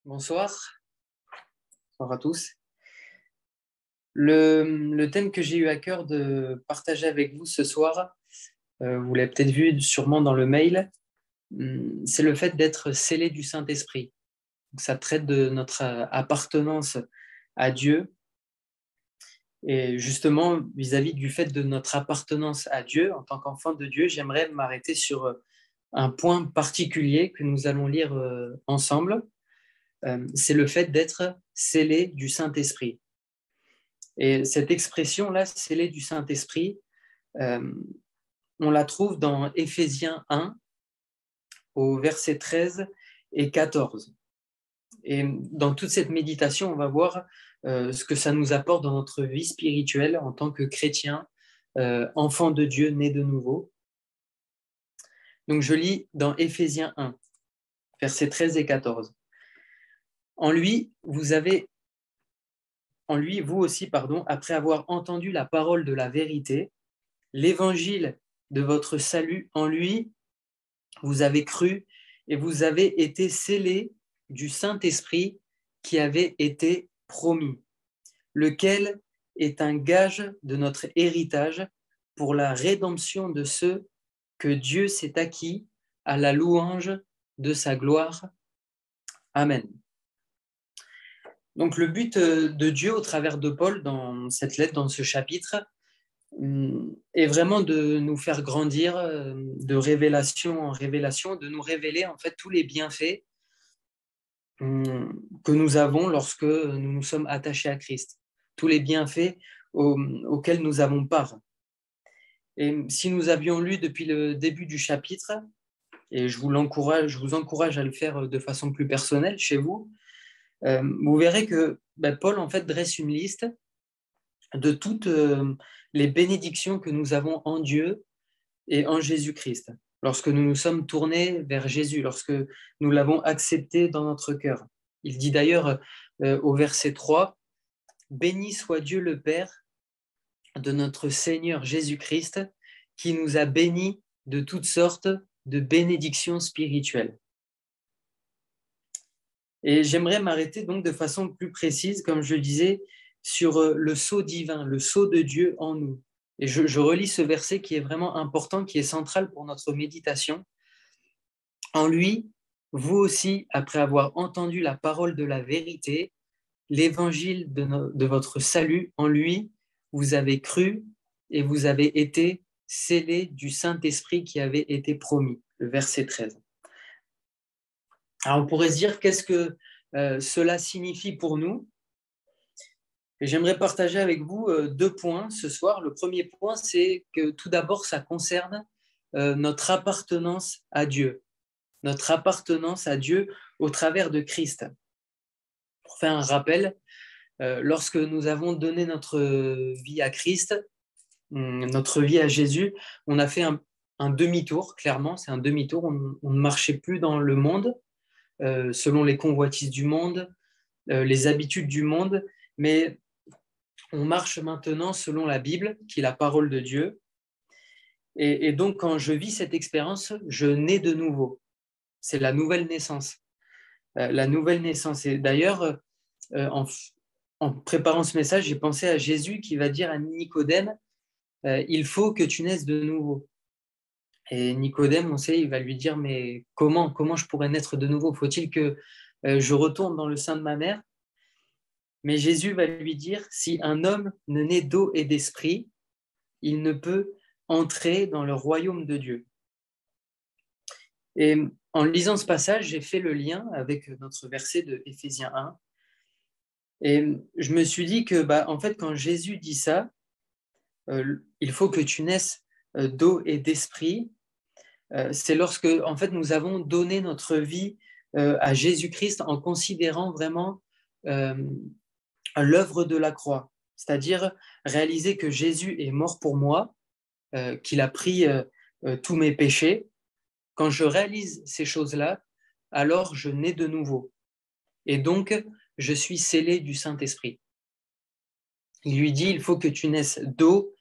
Bonsoir, bonsoir à tous. Le thème que j'ai eu à cœur de partager avec vous ce soir, vous l'avez peut-être vu sûrement dans le mail, c'est le fait d'être scellé du Saint-Esprit. Donc, ça traite de notre appartenance à Dieu. Et justement, vis-à-vis du fait de notre appartenance à Dieu, en tant qu'enfant de Dieu, j'aimerais m'arrêter sur un point particulier que nous allons lire ensemble. C'est le fait d'être scellé du Saint-Esprit. Et cette expression-là, scellé du Saint-Esprit, on la trouve dans Éphésiens 1, au verset 13 et 14. Et dans toute cette méditation, on va voir ce que ça nous apporte dans notre vie spirituelle en tant que chrétien, enfant de Dieu, né de nouveau. Donc je lis dans Éphésiens 1, versets 13 et 14. En lui, vous aussi, après avoir entendu la parole de la vérité, l'évangile de votre salut, en lui, vous avez cru et vous avez été scellés du Saint-Esprit qui avait été promis, lequel est un gage de notre héritage pour la rédemption de ceux que Dieu s'est acquis à la louange de sa gloire. Amen. Donc le but de Dieu au travers de Paul dans cette lettre, dans ce chapitre, est vraiment de nous faire grandir de révélation en révélation, de nous révéler en fait tous les bienfaits que nous avons lorsque nous nous sommes attachés à Christ, tous les bienfaits auxquels nous avons part. Et si nous avions lu depuis le début du chapitre, et je vous encourage à le faire de façon plus personnelle chez vous, vous verrez que Paul en fait dresse une liste de toutes les bénédictions que nous avons en Dieu et en Jésus-Christ, lorsque nous nous sommes tournés vers Jésus, lorsque nous l'avons accepté dans notre cœur. Il dit d'ailleurs au verset 3, « Béni soit Dieu le Père de notre Seigneur Jésus-Christ, qui nous a bénis de toutes sortes de bénédictions spirituelles. » Et j'aimerais m'arrêter donc de façon plus précise, comme je disais, sur le sceau divin, le sceau de Dieu en nous. Et je relis ce verset qui est vraiment important, qui est central pour notre méditation. En lui, vous aussi, après avoir entendu la parole de la vérité, l'évangile de votre salut, en lui, vous avez cru et vous avez été scellés du Saint-Esprit qui avait été promis. Le verset 13. Alors, on pourrait se dire qu'est-ce que cela signifie pour nous. Et j'aimerais partager avec vous 2 points ce soir. Le premier point, c'est que tout d'abord, ça concerne notre appartenance à Dieu. Notre appartenance à Dieu au travers de Christ. Pour faire un rappel, lorsque nous avons donné notre vie à Christ, notre vie à Jésus, on a fait un demi-tour, clairement, c'est un demi-tour. On ne marchait plus dans le monde, selon les convoitises du monde, les habitudes du monde, mais on marche maintenant selon la Bible, qui est la parole de Dieu. Et donc, quand je vis cette expérience, je nais de nouveau. C'est la nouvelle naissance. La nouvelle naissance. Et d'ailleurs, en préparant ce message, j'ai pensé à Jésus qui va dire à Nicodème, il faut que tu naisses de nouveau. Et Nicodème, on sait, il va lui dire, mais comment je pourrais naître de nouveau? Faut-il que je retourne dans le sein de ma mère? Mais Jésus va lui dire, si un homme ne naît d'eau et d'esprit, il ne peut entrer dans le royaume de Dieu. Et en lisant ce passage, j'ai fait le lien avec notre verset de Éphésiens 1. Et je me suis dit que, en fait, quand Jésus dit ça, il faut que tu naisses d'eau et d'esprit, c'est lorsque, en fait, nous avons donné notre vie à Jésus-Christ en considérant vraiment l'œuvre de la croix, c'est-à-dire réaliser que Jésus est mort pour moi, qu'il a pris tous mes péchés. Quand je réalise ces choses-là, alors je nais de nouveau. Et donc, je suis scellé du Saint-Esprit. Il lui dit, il faut que tu naisses d'eau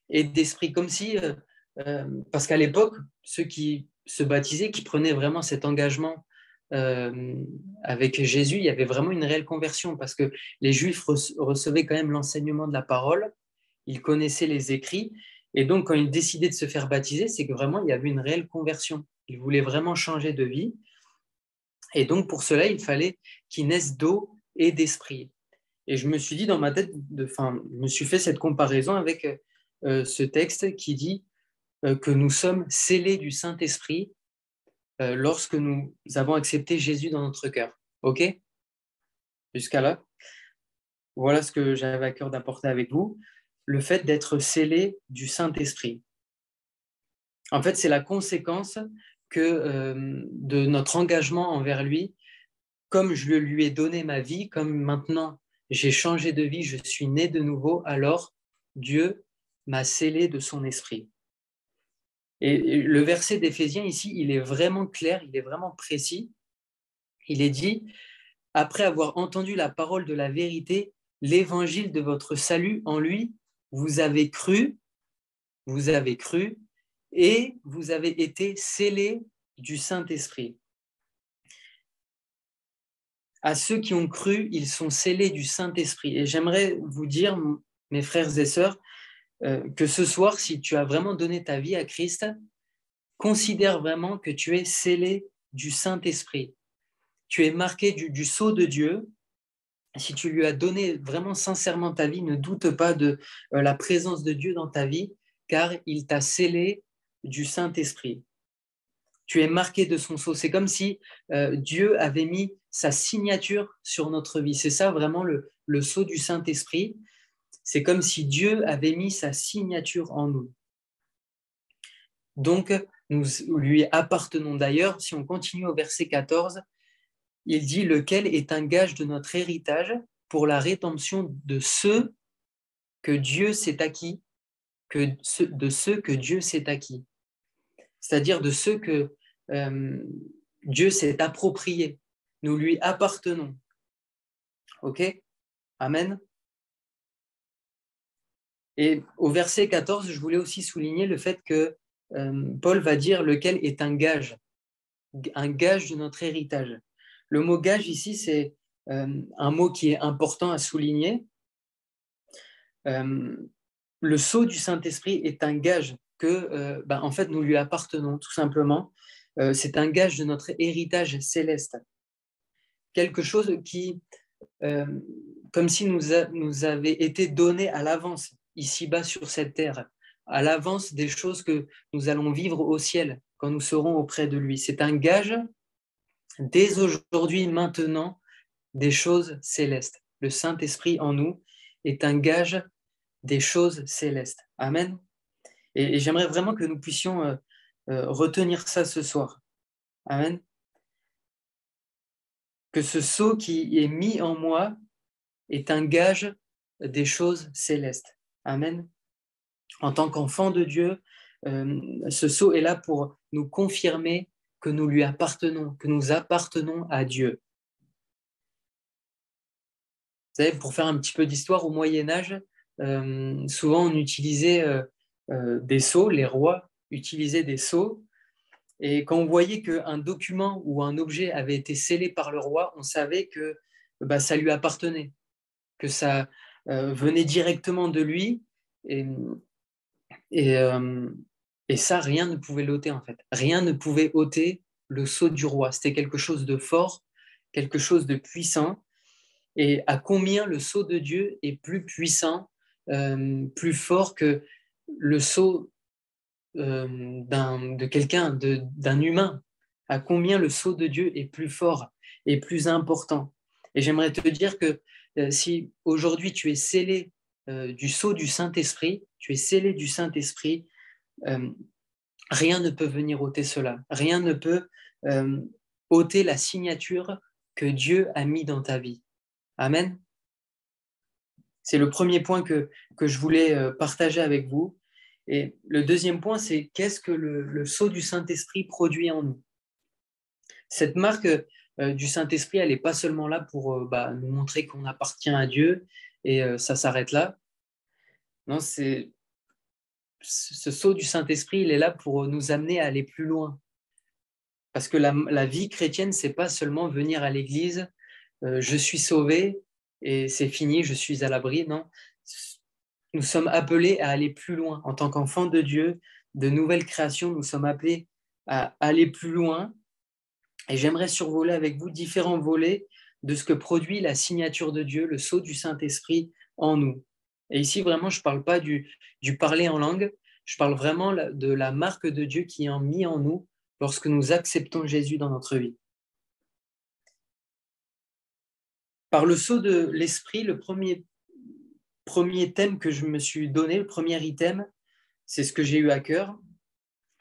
et d'esprit, comme si, parce qu'à l'époque, ceux qui se baptisaient, qui prenaient vraiment cet engagement avec Jésus, il y avait vraiment une réelle conversion parce que les Juifs recevaient quand même l'enseignement de la parole, ils connaissaient les écrits, et donc quand ils décidaient de se faire baptiser, c'est que vraiment il y avait une réelle conversion. Ils voulaient vraiment changer de vie, et donc pour cela, il fallait qu'ils naissent d'eau et d'esprit. Et je me suis dit dans ma tête, je me suis fait cette comparaison avec ce texte qui dit que nous sommes scellés du Saint-Esprit lorsque nous avons accepté Jésus dans notre cœur. OK? Jusqu'à là, voilà ce que j'avais à cœur d'apporter avec vous. Le fait d'être scellé du Saint-Esprit. En fait, c'est la conséquence de notre engagement envers lui. Comme je lui ai donné ma vie, comme maintenant j'ai changé de vie, je suis né de nouveau, alors Dieu m'a scellé de son esprit. Et le verset d'Éphésiens ici, il est vraiment clair, il est vraiment précis. Il est dit, après avoir entendu la parole de la vérité, l'évangile de votre salut en lui, vous avez cru, et vous avez été scellés du Saint-Esprit. À ceux qui ont cru, ils sont scellés du Saint-Esprit. Et j'aimerais vous dire, mes frères et sœurs, que ce soir, si tu as vraiment donné ta vie à Christ, considère vraiment que tu es scellé du Saint-Esprit. Tu es marqué du sceau de Dieu. Si tu lui as donné vraiment sincèrement ta vie, ne doute pas de la présence de Dieu dans ta vie, car il t'a scellé du Saint-Esprit. Tu es marqué de son sceau. C'est comme si Dieu avait mis sa signature sur notre vie. C'est ça vraiment le sceau du Saint-Esprit. C'est comme si Dieu avait mis sa signature en nous. Donc, nous lui appartenons. D'ailleurs, si on continue au verset 14, il dit « Lequel est un gage de notre héritage pour la rédemption de ceux que Dieu s'est acquis, de ceux que Dieu s'est acquis. » C'est-à-dire de ceux que Dieu s'est approprié. Nous lui appartenons. OK? Amen. Et au verset 14, je voulais aussi souligner le fait que Paul va dire lequel est un gage de notre héritage. Le mot gage ici, c'est un mot qui est important à souligner. Le sceau du Saint-Esprit est un gage que, en fait, nous lui appartenons, tout simplement. C'est un gage de notre héritage céleste. Quelque chose qui, comme si nous avait été donné à l'avance, ici-bas sur cette terre, à l'avance des choses que nous allons vivre au ciel quand nous serons auprès de lui. C'est un gage, dès aujourd'hui, maintenant, des choses célestes. Le Saint-Esprit en nous est un gage des choses célestes. Amen. Et j'aimerais vraiment que nous puissions retenir ça ce soir. Amen. Que ce sceau qui est mis en moi est un gage des choses célestes. Amen. En tant qu'enfant de Dieu, ce sceau est là pour nous confirmer que nous lui appartenons, que nous appartenons à Dieu. Vous savez, pour faire un petit peu d'histoire, au Moyen-Âge, souvent on utilisait des sceaux, les rois utilisaient des sceaux, et quand on voyait qu'un document ou un objet avait été scellé par le roi, on savait que ça lui appartenait, que ça venait directement de lui, et, et, euh, et ça, rien ne pouvait l'ôter en fait. Rien ne pouvait ôter le sceau du roi. C'était quelque chose de fort, quelque chose de puissant. Et à combien le sceau de Dieu est plus puissant, plus fort que le sceau de quelqu'un, d'un humain. À combien le sceau de Dieu est plus fort et plus important. Et j'aimerais te dire que si aujourd'hui tu es scellé du sceau du Saint-Esprit, tu es scellé du Saint-Esprit, rien ne peut venir ôter cela. Rien ne peut ôter la signature que Dieu a mis dans ta vie. Amen. C'est le premier point que je voulais partager avec vous. Et le deuxième point, c'est qu'est-ce que le sceau du Saint-Esprit produit en nous. Cette marque du Saint-Esprit, elle n'est pas seulement là pour nous montrer qu'on appartient à Dieu et ça s'arrête là. Non, ce sceau du Saint-Esprit, il est là pour nous amener à aller plus loin. Parce que la vie chrétienne, c'est pas seulement venir à l'église, je suis sauvé et c'est fini, je suis à l'abri. Non, nous sommes appelés à aller plus loin. En tant qu'enfants de Dieu, de nouvelles créations, nous sommes appelés à aller plus loin. Et j'aimerais survoler avec vous différents volets de ce que produit la signature de Dieu, le sceau du Saint-Esprit en nous. Et ici, vraiment, je ne parle pas du parler en langue, je parle vraiment de la marque de Dieu qui est mise en nous lorsque nous acceptons Jésus dans notre vie. Par le sceau de l'Esprit, le premier thème que je me suis donné, le premier item, c'est ce que j'ai eu à cœur,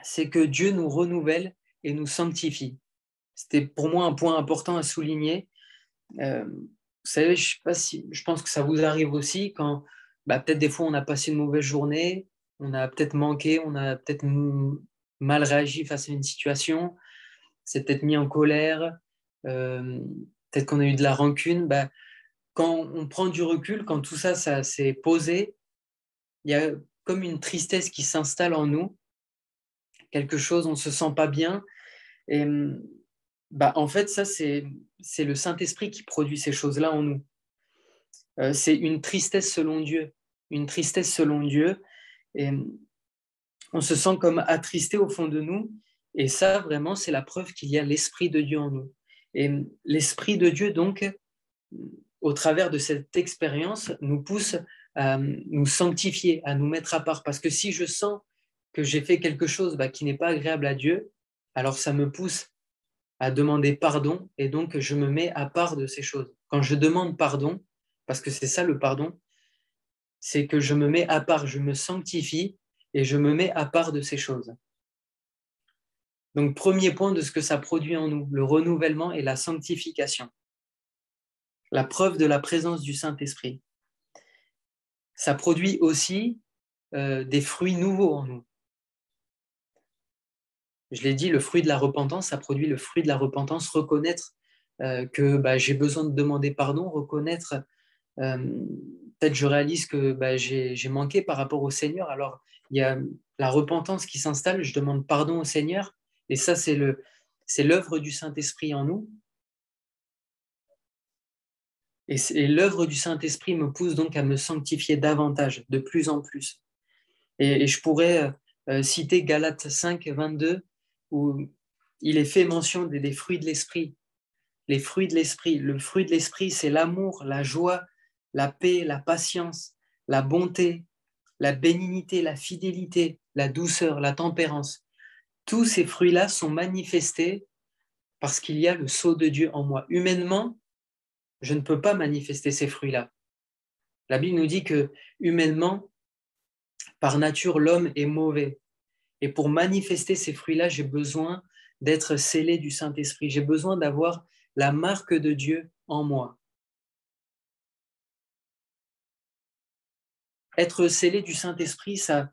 c'est que Dieu nous renouvelle et nous sanctifie. C'était pour moi un point important à souligner. Vous savez, je sais pas si, je pense que ça vous arrive aussi quand peut-être des fois on a passé une mauvaise journée, on a peut-être manqué, on a peut-être mal réagi face à une situation, c'est peut-être mis en colère, peut-être qu'on a eu de la rancune. Quand on prend du recul, quand tout ça, ça s'est posé, il y a comme une tristesse qui s'installe en nous, quelque chose, on ne se sent pas bien. Et en fait, ça, c'est le Saint-Esprit qui produit ces choses-là en nous. C'est une tristesse selon Dieu. Une tristesse selon Dieu. Et on se sent comme attristé au fond de nous. Et ça, vraiment, c'est la preuve qu'il y a l'Esprit de Dieu en nous. Et l'Esprit de Dieu, donc, au travers de cette expérience, nous pousse à nous sanctifier, à nous mettre à part. Parce que si je sens que j'ai fait quelque chose qui n'est pas agréable à Dieu, alors ça me pousse à demander pardon et donc je me mets à part de ces choses. Quand je demande pardon, parce que c'est ça le pardon, c'est que je me mets à part, je me sanctifie et je me mets à part de ces choses. Donc, premier point de ce que ça produit en nous, le renouvellement et la sanctification. La preuve de la présence du Saint-Esprit. Ça produit aussi des fruits nouveaux en nous. Je l'ai dit, le fruit de la repentance, ça produit le fruit de la repentance, reconnaître que j'ai besoin de demander pardon, reconnaître peut-être je réalise que j'ai manqué par rapport au Seigneur. Alors, il y a la repentance qui s'installe, je demande pardon au Seigneur, et ça, c'est l'œuvre du Saint-Esprit en nous. Et l'œuvre du Saint-Esprit me pousse donc à me sanctifier davantage, de plus en plus. Et je pourrais citer Galates 5, 22, où il est fait mention des fruits de l'Esprit. Les fruits de l'Esprit. Le fruit de l'Esprit, c'est l'amour, la joie, la paix, la patience, la bonté, la bénignité, la fidélité, la douceur, la tempérance. Tous ces fruits-là sont manifestés parce qu'il y a le sceau de Dieu en moi. Humainement, je ne peux pas manifester ces fruits-là. La Bible nous dit que humainement, par nature, l'homme est mauvais. Et pour manifester ces fruits-là, j'ai besoin d'être scellé du Saint-Esprit. J'ai besoin d'avoir la marque de Dieu en moi. Être scellé du Saint-Esprit, ça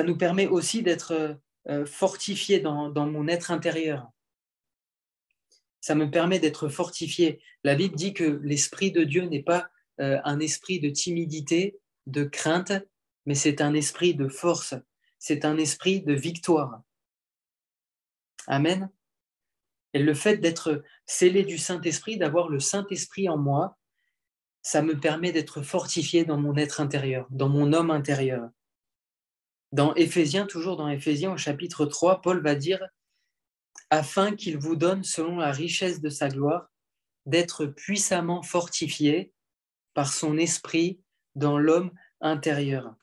nous permet aussi d'être fortifié dans mon être intérieur. Ça me permet d'être fortifié. La Bible dit que l'Esprit de Dieu n'est pas un esprit de timidité, de crainte, mais c'est un esprit de force. C'est un esprit de victoire. Amen. Et le fait d'être scellé du Saint-Esprit, d'avoir le Saint-Esprit en moi, ça me permet d'être fortifié dans mon être intérieur, dans mon homme intérieur. Dans Éphésiens, toujours dans Éphésiens au chapitre 3, Paul va dire « Afin qu'il vous donne, selon la richesse de sa gloire, d'être puissamment fortifié par son esprit dans l'homme intérieur. »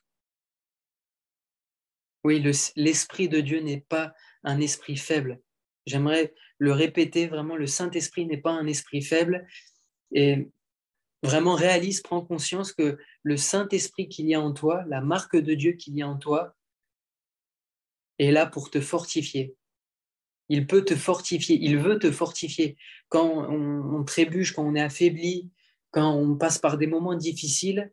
Oui, l'Esprit de Dieu n'est pas un esprit faible. J'aimerais le répéter, vraiment, le Saint-Esprit n'est pas un esprit faible. Et vraiment réalise, prends conscience que le Saint-Esprit qu'il y a en toi, la marque de Dieu qu'il y a en toi, est là pour te fortifier. Il peut te fortifier, il veut te fortifier. Quand on trébuche, quand on est affaibli, quand on passe par des moments difficiles,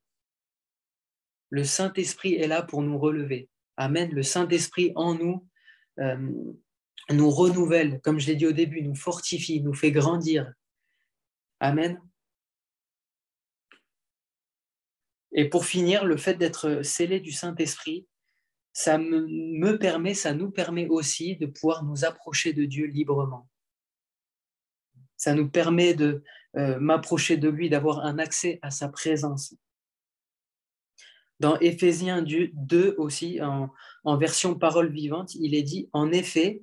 le Saint-Esprit est là pour nous relever. Amen. Le Saint-Esprit en nous nous renouvelle, comme je l'ai dit au début, nous fortifie, nous fait grandir. Amen. Et pour finir, le fait d'être scellé du Saint-Esprit, ça nous permet aussi de pouvoir nous approcher de Dieu librement. Ça nous permet de m'approcher de lui, d'avoir un accès à sa présence. Dans Éphésiens 2 aussi, en version parole vivante, il est dit, en effet,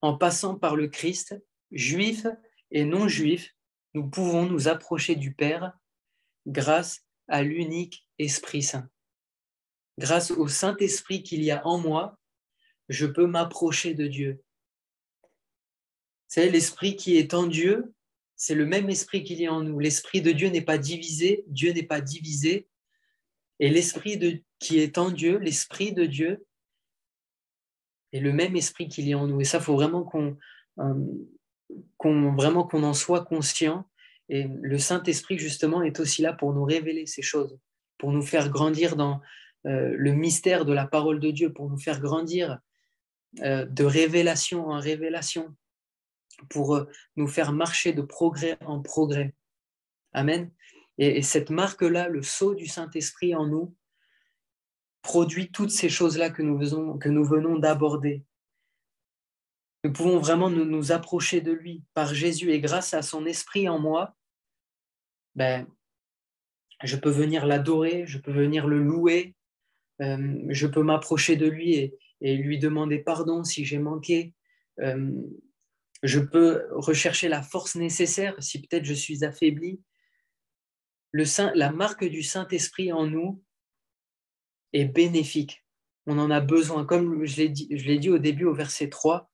en passant par le Christ, juifs et non-juifs, nous pouvons nous approcher du Père grâce à l'unique Esprit Saint. Grâce au Saint-Esprit qu'il y a en moi, je peux m'approcher de Dieu. C'est l'Esprit qui est en Dieu, c'est le même Esprit qu'il y a en nous. L'Esprit de Dieu n'est pas divisé, Dieu n'est pas divisé. Et l'Esprit qui est en Dieu, l'Esprit de Dieu, est le même Esprit qu'il y a en nous. Et ça, il faut vraiment qu'on en soit conscient. Et le Saint-Esprit, justement, est aussi là pour nous révéler ces choses, pour nous faire grandir dans le mystère de la parole de Dieu, pour nous faire grandir de révélation en révélation, pour nous faire marcher de progrès en progrès. Amen. Et cette marque-là, le sceau du Saint-Esprit en nous, produit toutes ces choses-là que nous venons d'aborder. Nous pouvons vraiment nous approcher de lui par Jésus, et grâce à son Esprit en moi, je peux venir l'adorer, je peux venir le louer, je peux m'approcher de lui et lui demander pardon si j'ai manqué. Je peux rechercher la force nécessaire si peut-être je suis affaibli. La marque du Saint-Esprit en nous est bénéfique. On en a besoin. Comme je l'ai dit au début, au verset 3,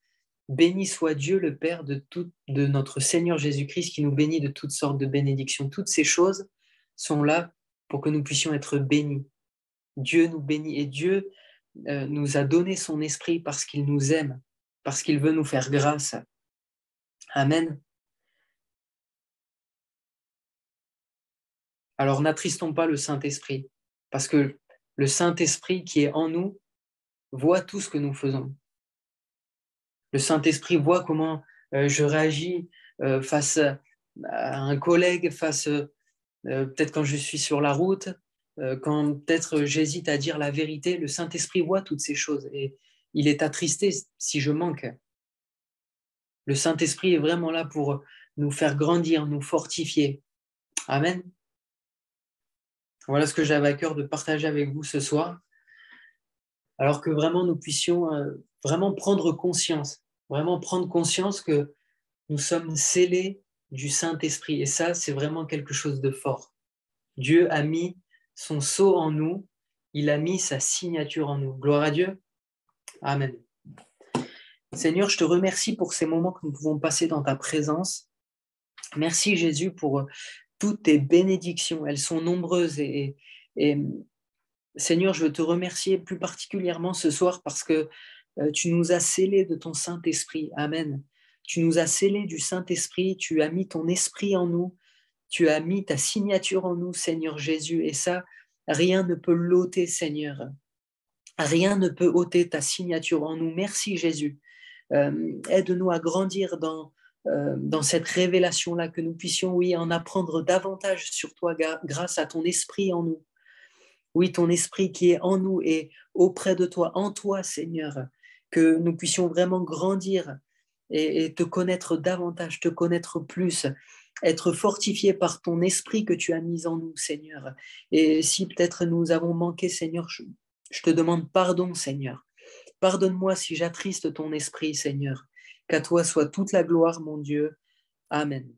béni soit Dieu, le Père de notre Seigneur Jésus-Christ, qui nous bénit de toutes sortes de bénédictions. Toutes ces choses sont là pour que nous puissions être bénis. Dieu nous bénit et Dieu nous a donné son esprit parce qu'il nous aime, parce qu'il veut nous faire grâce. Amen. Alors n'attristons pas le Saint-Esprit, parce que le Saint-Esprit qui est en nous voit tout ce que nous faisons. Le Saint-Esprit voit comment je réagis face à un collègue, peut-être quand je suis sur la route, quand peut-être j'hésite à dire la vérité. Le Saint-Esprit voit toutes ces choses et il est attristé si je manque. Le Saint-Esprit est vraiment là pour nous faire grandir, nous fortifier. Amen. Voilà ce que j'avais à cœur de partager avec vous ce soir. Alors que vraiment nous puissions vraiment prendre conscience que nous sommes scellés du Saint-Esprit. Et ça, c'est vraiment quelque chose de fort. Dieu a mis son sceau en nous, il a mis sa signature en nous. Gloire à Dieu. Amen. Seigneur, je te remercie pour ces moments que nous pouvons passer dans ta présence. Merci Jésus pour toutes tes bénédictions. Elles sont nombreuses et Seigneur, je veux te remercier plus particulièrement ce soir parce que tu nous as scellés de ton Saint-Esprit. Amen. Tu nous as scellés du Saint-Esprit, tu as mis ton esprit en nous, tu as mis ta signature en nous, Seigneur Jésus. Et ça, rien ne peut l'ôter, Seigneur. Rien ne peut ôter ta signature en nous. Merci Jésus. Aide-nous à grandir dans cette révélation-là, que nous puissions, oui, en apprendre davantage sur toi grâce à ton esprit en nous. Oui, ton esprit qui est en nous et auprès de toi, en toi, Seigneur, que nous puissions vraiment grandir et te connaître davantage, te connaître plus, être fortifiés par ton esprit que tu as mis en nous, Seigneur. Et si peut-être nous avons manqué, Seigneur, je te demande pardon, Seigneur. Pardonne-moi si j'attriste ton esprit, Seigneur. Qu'à toi soit toute la gloire, mon Dieu. Amen.